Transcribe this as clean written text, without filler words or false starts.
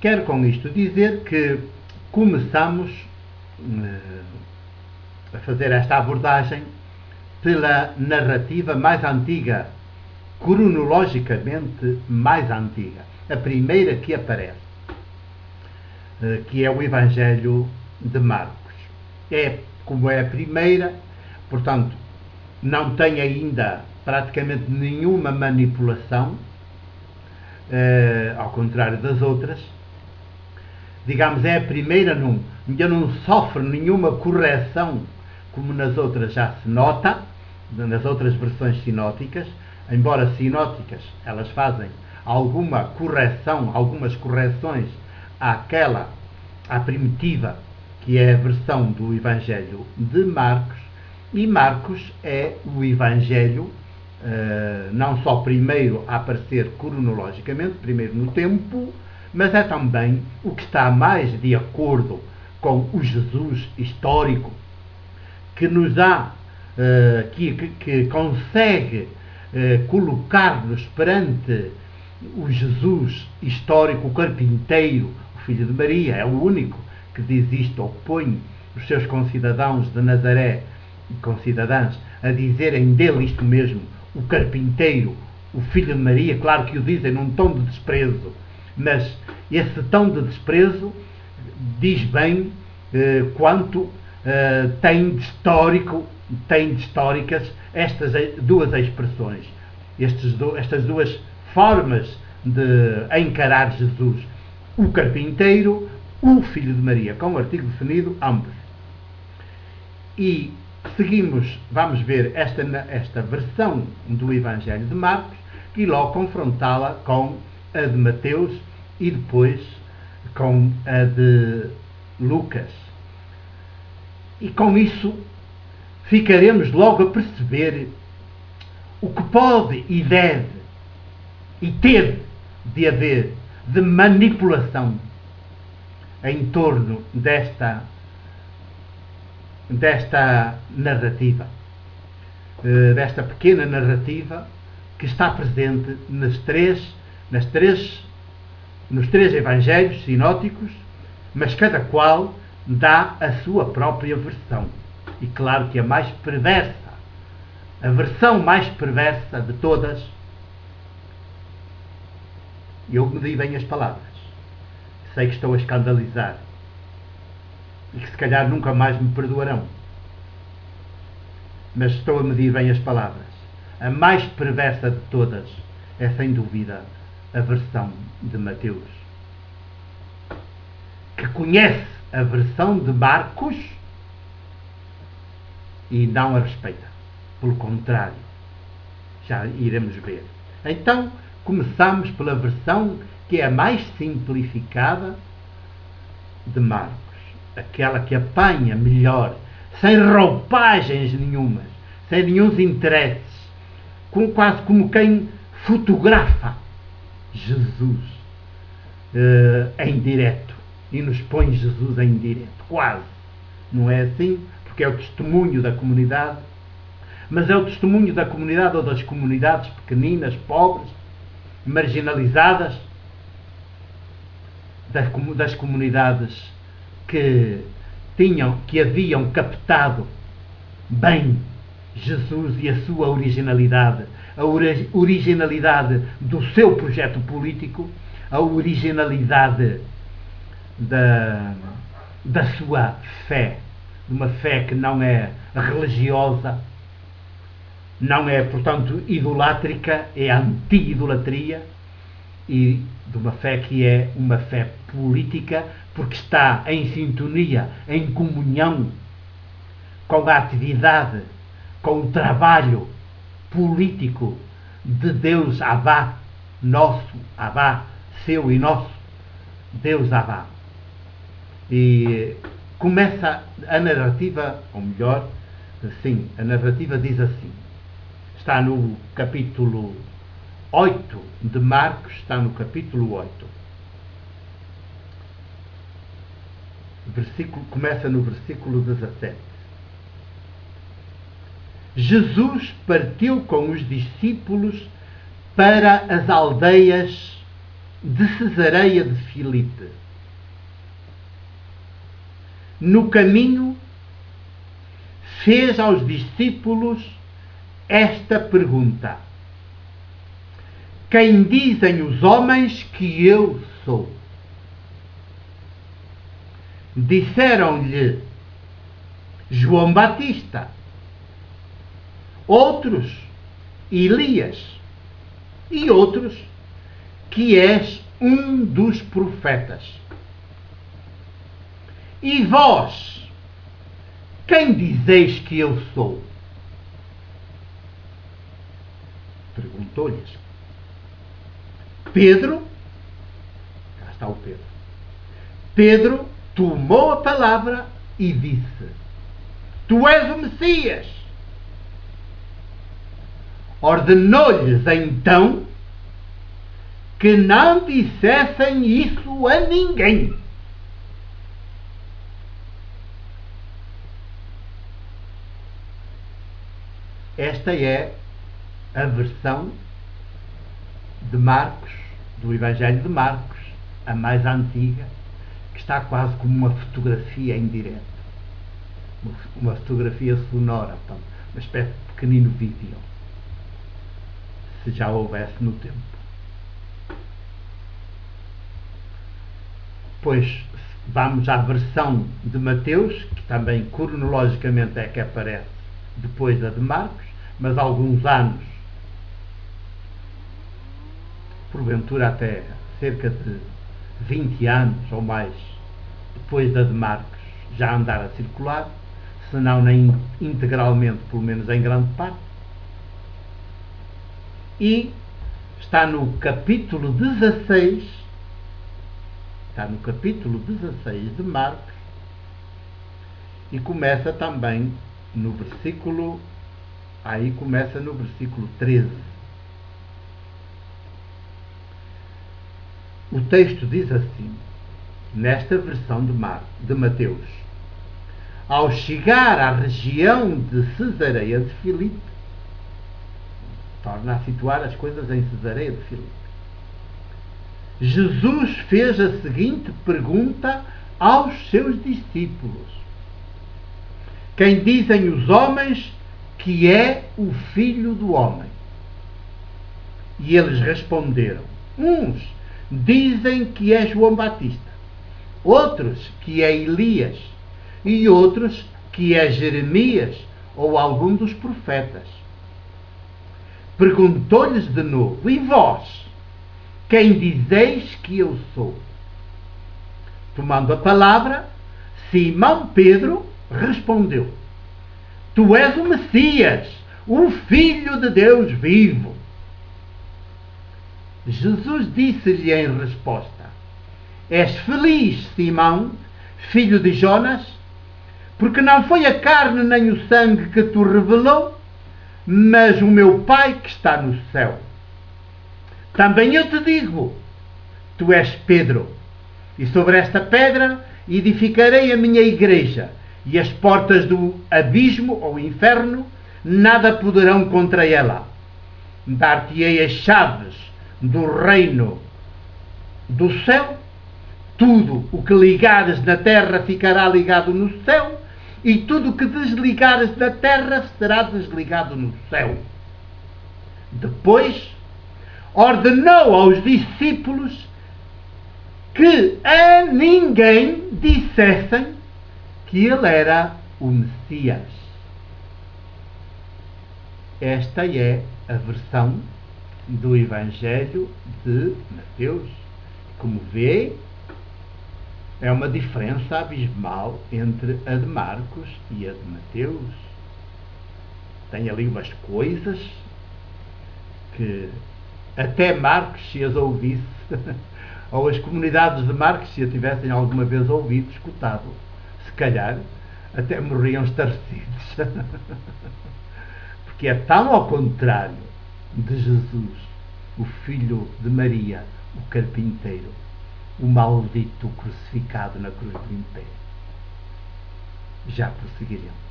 Quero com isto dizer que começamos a fazer esta abordagem pela narrativa mais antiga, cronologicamente mais antiga, a primeira que aparece, que é o Evangelho de Marcos. Como é a primeira, portanto, não tem ainda praticamente nenhuma manipulação, ao contrário das outras. Digamos, é a primeira, ainda não sofre nenhuma correção, como nas outras já se nota, nas outras versões sinóticas, embora sinóticas, elas fazem algumas correções à primitiva, que é a versão do Evangelho de Marcos, e Marcos é o Evangelho, não só primeiro a aparecer cronologicamente, primeiro no tempo, mas é também o que está mais de acordo com o Jesus histórico, que nos dá, que consegue colocar-nos perante o Jesus histórico, o carpinteiro, o filho de Maria. É o único que diz isto, ou põe os seus concidadãos de Nazaré e concidadãs a dizerem dele isto mesmo, o carpinteiro, o filho de Maria. Claro que o dizem num tom de desprezo, mas esse tom de desprezo diz bem quanto tem de históricas estas duas expressões, estas duas formas de encarar Jesus: o carpinteiro, o filho de Maria, com o artigo definido, ambos. E seguimos, vamos ver esta versão do Evangelho de Marcos e logo confrontá-la com a de Mateus e depois com a de Lucas. E com isso ficaremos logo a perceber o que pode e deve e ter de haver de manipulação em torno desta narrativa, desta pequena narrativa que está presente nos três evangelhos sinóticos, mas cada qual dá a sua própria versão. E claro que a mais perversa, a versão mais perversa de todas, eu medi bem as palavras, sei que estou a escandalizar e que se calhar nunca mais me perdoarão, mas estou a medir bem as palavras. A mais perversa de todas é sem dúvida a versão de Mateus, que conhece a versão de Marcos e não a respeita. Pelo contrário, já iremos ver. Então, começamos pela versão que é a mais simplificada de Marcos, aquela que apanha melhor, sem roupagens nenhumas, sem nenhuns interesses, quase como quem fotografa Jesus em direto e nos põe Jesus em direto, quase. Não é assim, porque é o testemunho da comunidade, mas é o testemunho da comunidade ou das comunidades pequeninas, pobres, marginalizadas, das comunidades que haviam captado bem Jesus e a sua originalidade, a originalidade do seu projeto político, a originalidade da sua fé, de uma fé que não é religiosa, não é, portanto, idolátrica, é anti-idolatria, e de uma fé que é uma fé política, porque está em sintonia, em comunhão com a atividade, com o trabalho político de Deus Abá, nosso Abá, seu e nosso Deus Abá. E começa a narrativa, ou melhor, sim, a narrativa diz assim, está no capítulo 8 de Marcos, está no capítulo 8. Começa no versículo 17. Jesus partiu com os discípulos para as aldeias de Cesareia de Filipe. No caminho, fez aos discípulos esta pergunta: quem dizem os homens que eu sou? Disseram-lhe: João Batista, outros Elias, e outros que és um dos profetas. E vós, quem dizeis que eu sou? Perguntou-lhes. Pedro, cá está o Pedro. Pedro tomou a palavra e disse: Tu és o Messias. Ordenou-lhes então que não dissessem isso a ninguém. Esta é a versão de Marcos, do Evangelho de Marcos, a mais antiga, que está quase como uma fotografia em direto. Uma fotografia sonora, portanto, uma espécie de pequenino vídeo, se já houvesse no tempo. Pois vamos à versão de Mateus, que também cronologicamente é que aparece depois da de Marcos, mas alguns anos, porventura até cerca de 20 anos ou mais depois da de Marcos, já andar a circular, se não nem integralmente, pelo menos em grande parte. E está no capítulo 16, de Marcos, e começa também no versículo, aí começa no versículo 13. O texto diz assim, nesta versão de Mateus: ao chegar à região de Cesareia de Filipe, torna a situar as coisas em Cesareia de Filipe, Jesus fez a seguinte pergunta aos seus discípulos: quem dizem os homens que é o Filho do Homem? E eles responderam: uns dizem que é João Batista, outros que é Elias, e outros que é Jeremias ou algum dos profetas. Perguntou-lhes de novo: e vós, quem dizeis que eu sou? Tomando a palavra, Simão Pedro respondeu: Tu és o Messias, o Filho de Deus vivo. Jesus disse-lhe em resposta: És feliz, Simão, filho de Jonas, porque não foi a carne nem o sangue que te revelou, mas o meu Pai que está no céu. Também eu te digo: tu és Pedro, e sobre esta pedra edificarei a minha igreja, e as portas do abismo ou inferno nada poderão contra ela. Dar-te-ei as chaves do reino do céu. Tudo o que ligares na terra ficará ligado no céu, e tudo o que desligares da terra será desligado no céu. Depois ordenou aos discípulos que a ninguém dissessem que ele era o Messias. Esta é a versão do Evangelho de Mateus. Como vê, é uma diferença abismal entre a de Marcos e a de Mateus. Tem ali umas coisas que até Marcos, se as ouvisse, ou as comunidades de Marcos, se a tivessem alguma vez ouvido, escutado, se calhar até morriam estarrecidos. Porque é tão ao contrário de Jesus, o filho de Maria, o carpinteiro, o maldito crucificado na cruz do império. Já prosseguiremos.